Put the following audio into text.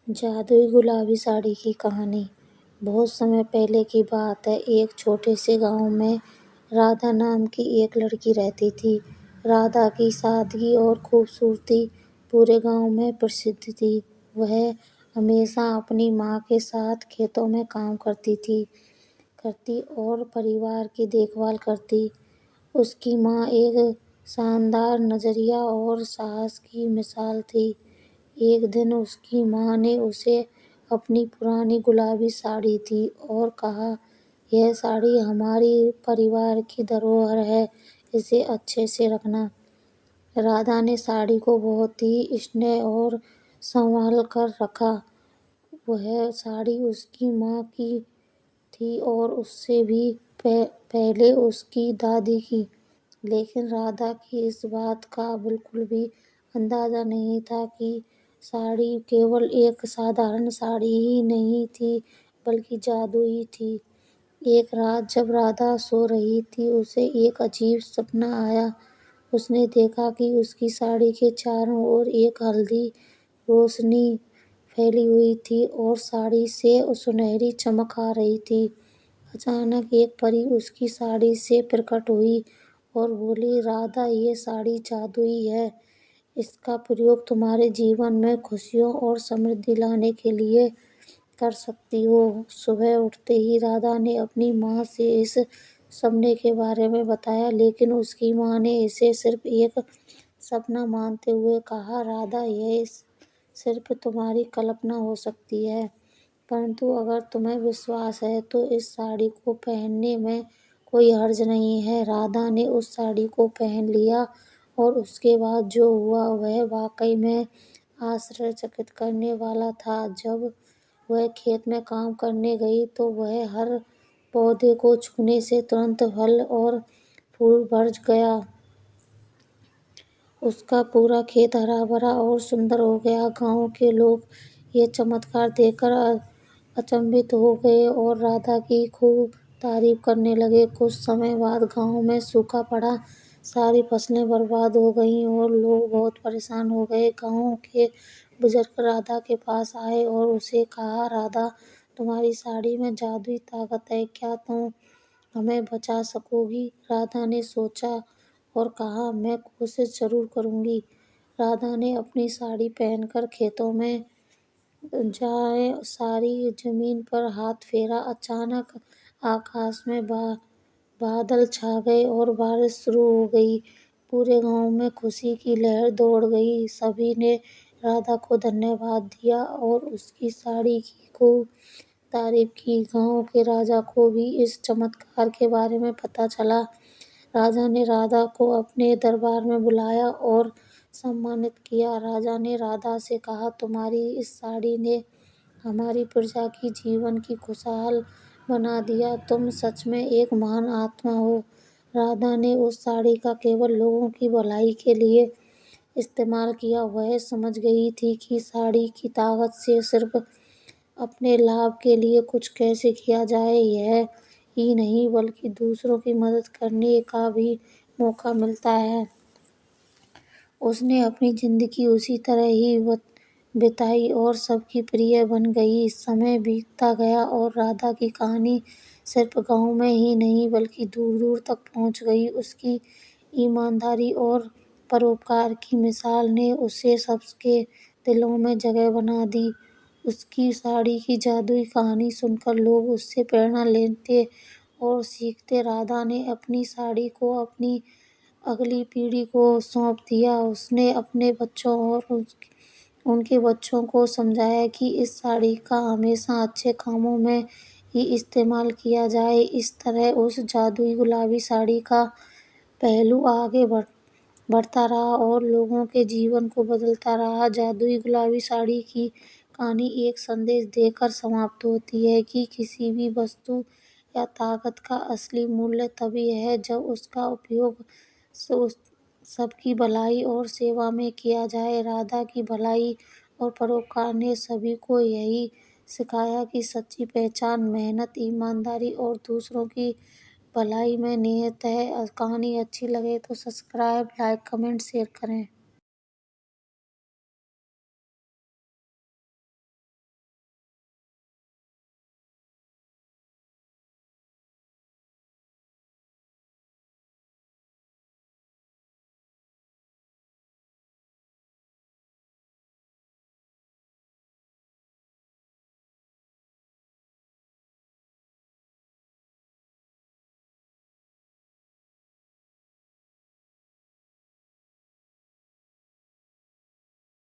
جادوئی گلابی ساڑی کی کہانی۔ بہت سمے پہلے کی بات ہے۔ ایک چھوٹے سے گاؤں میں رادھا نام کی ایک لڑکی رہتی تھی۔ رادھا کی سادگی اور خوبصورتی پورے گاؤں میں مشہور تھی۔ وہ ہمیشہ اپنی ماں کے ساتھ کھیتوں میں کام کرتی اور پریوار کی دیکھ بھال کرتی۔ اس کی ماں ایک شاندار نظریہ اور ساہس کی مثال تھی۔ ایک دن اس کی ماں نے اسے اپنی پرانی گلابی ساڑی دی اور کہا، "یہ ساڑی ہمارے پریوار کی دھروہر ہے، اسے اچھے سے رکھنا۔" رادھا نے ساڑی کو بہت ہی اسنیہ اور سنبھال کر رکھا۔ وہ ساڑی اس کی ماں کی تھی اور اس سے بھی پہلے اس کی دادی کی۔ لیکن رادھا کو اس بات کا بالکل بھی اندازہ نہیں تھا کہ ساڑی صرف ایک سادہ ساڑی ہی نہیں تھی بلکہ جادوئی تھی۔ ایک رات جب رادھا سو رہی تھی، اسے ایک عجیب سپنا آیا۔ اس نے دیکھا کہ اس کی ساڑی کے چاروں اور ایک ہلدی روشنی پھیلی ہوئی تھی اور ساڑی سے سنہری چمک آ رہی تھی۔ اچانک ایک پری اس کی ساڑی سے پرکٹ ہوئی اور بولی، "رادھا، یہ ساڑی جادوئی ہے۔ اس کا پریوگ تمہارے زندگی میں خوشیوں اور سمردھی لانے کے لیے کر سکتی ہو۔" صبح اٹھتے ہی رادھا نے اپنی ماں سے اس سپنے کے بارے میں بتایا، لیکن اس کی ماں نے اسے صرف ایک سپنا مانتے ہوئے کہا، "رادھا، یہ صرف تمہاری کلپنا ہو سکتی ہے، مگر اگر تمہیں یقین ہے تو اس ساڑی کو پہننے میں کوئی حرج نہیں ہے۔" رادھا نے اس ساڑی کو پہن لیا اور اس کے بعد جو ہوا وہ واقعی میں حیرت کرنے والا تھا۔ جب وہ کھیت میں کام کرنے گئی تو وہ ہر پودے کو چھونے سے ترنت پھل اور پھول بھر گیا۔ اس کا پورا کھیت ہرا بھرا اور سندر ہو گیا۔ گاؤں کے لوگ یہ چمتکار دیکھ کر اچنبھت ہو گئے اور رادھا کی خوب تعریف کرنے لگے۔ کچھ سمے بعد گاؤں میں سوکھا پڑا، ساری فصلیں برباد ہو گئیں اور لوگ بہت پریشان ہو گئے۔ گاؤں کے بزرگ رادھا کے پاس آئے اور اس سے کہا، "رادھا، تمہاری ساڑی میں جادوئی طاقت ہے، کیا تم ہمیں بچا سکو گی؟" رادھا نے سوچا اور کہا، "میں کوشش ضرور کروں گی۔" رادھا نے اپنی ساڑی پہن کر کھیتوں میں جائے ساری زمین پر ہاتھ پھیرا۔ اچانک آکاش میں بادل چھا گئے اور بارش شروع ہو گئی۔ پورے گاؤں میں خوشی کی لہر دوڑ گئی۔ سبھی نے رادھا کو دھنیہ واد دیا اور اس کی ساڑی کی خوب تعریف کی۔ گاؤں کے راجا کو بھی اس چمتکار کے بارے میں پتہ چلا۔ راجا نے رادھا کو اپنے دربار میں بلایا اور اعزاز کیا۔ راجا نے رادھا سے کہا، "تمہاری اس ساڑی نے ہماری پرجا کی زندگی کو خوشحال بنا دیا۔ تم سچ میں ایک مہان آتما ہو۔" رادھا نے اس ساڑی کا صرف لوگوں کی بھلائی کے لیے استعمال کیا۔ وہ سمجھ گئی تھی کہ ساڑی کی طاقت سے صرف اپنے فائدے کے لیے کچھ کیسے کیا جائے ہی نہیں بلکہ دوسروں کی مدد کرنے کا بھی موقع ملتا ہے۔ اس نے اپنی زندگی اسی طرح ہی بتائی اور سب کی پریہ بن گئی۔ سمے بیتتا گیا اور رادھا کی کہانی صرف گاؤں میں ہی نہیں بلکہ دور دور تک پہنچ گئی۔ اس کی ایمانداری اور پروپکار کی مثال نے اسے سب کے دلوں میں جگہ بنا دی۔ اس کی ساڑی کی جادوئی کہانی سن کر لوگ اس سے تحریک لیتے اور سیکھتے۔ رادھا نے اپنی ساڑی کو اپنی اگلی پیڑھی کو سونپ دیا۔ اس نے اپنے بچوں اور ان کے بچوں کو سمجھایا کہ اس ساڑی کا ہمیشہ اچھے کاموں میں ہی استعمال کیا جائے۔ اس طرح اس جادوئی گلابی ساڑی کا پہلو آگے بڑھتا رہا اور لوگوں کے زندگی کو بدلتا رہا۔ جادوئی گلابی ساڑی کی کہانی ایک سندیش دے کر ختم ہوتی ہے کہ کسی بھی وستو یا طاقت کا اصلی مولیہ تبھی ہے جب اس کا اپیوگ سب کی بھلائی اور خدمت میں کیا جائے۔ رادھا کی بھلائی اور پروپکار نے سبھی کو یہی سکھایا کہ سچی پہچان محنت، ایمانداری اور دوسروں کی بھلائی میں نہیت ہے۔ کہانی اچھی لگے تو سبسکرائب، لائک، کمنٹ، شیئر کریں۔